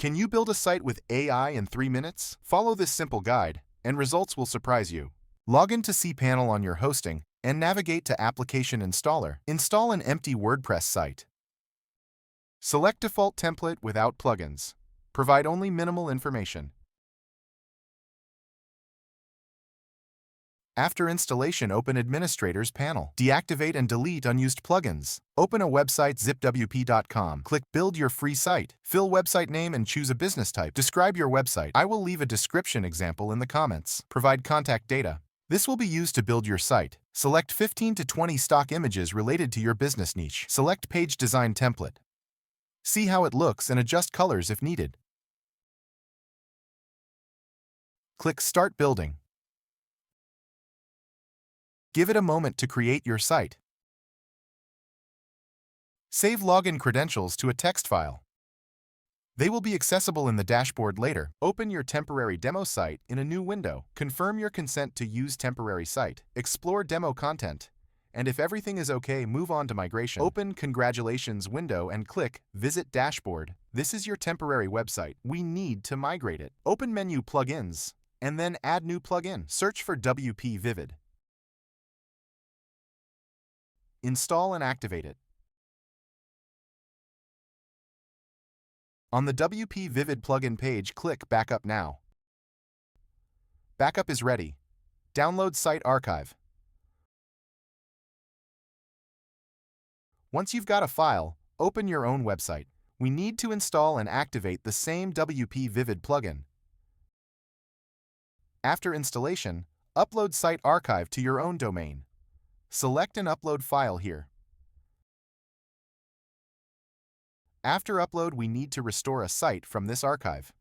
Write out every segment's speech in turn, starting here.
Can you build a site with AI in 3 minutes? Follow this simple guide, and results will surprise you. Log into cPanel on your hosting and navigate to Application Installer. Install an empty WordPress site. Select Default Template without plugins. Provide only minimal information. After installation, open Administrators panel. Deactivate and delete unused plugins. Open a website ZipWP.com. Click Build your free site. Fill website name and choose a business type. Describe your website. I will leave a description example in the comments. Provide contact data. This will be used to build your site. Select 15 to 20 stock images related to your business niche. Select Page Design Template. See how it looks and adjust colors if needed. Click Start Building. Give it a moment to create your site. Save login credentials to a text file. They will be accessible in the dashboard later. Open your temporary demo site in a new window. Confirm your consent to use temporary site. Explore demo content. And if everything is okay, move on to migration. Open Congratulations window and click Visit Dashboard. This is your temporary website. We need to migrate it. Open menu Plugins, and then add new plugin. Search for WP Vivid. Install and activate it. On the WP Vivid plugin page, click Backup Now. Backup is ready. Download Site Archive. Once you've got a file, open your own website. We need to install and activate the same WP Vivid plugin. After installation, upload Site Archive to your own domain. Select an upload file here. After upload, we need to restore a site from this archive.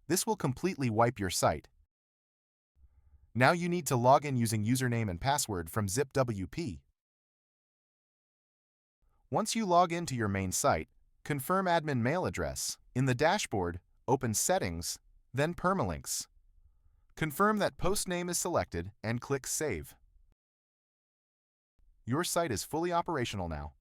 This will completely wipe your site. Now you need to log in using username and password from ZipWP. Once you log into your main site, confirm admin mail address. In the dashboard, open Settings, then Permalinks. Confirm that post name is selected and click Save. Your site is fully operational now.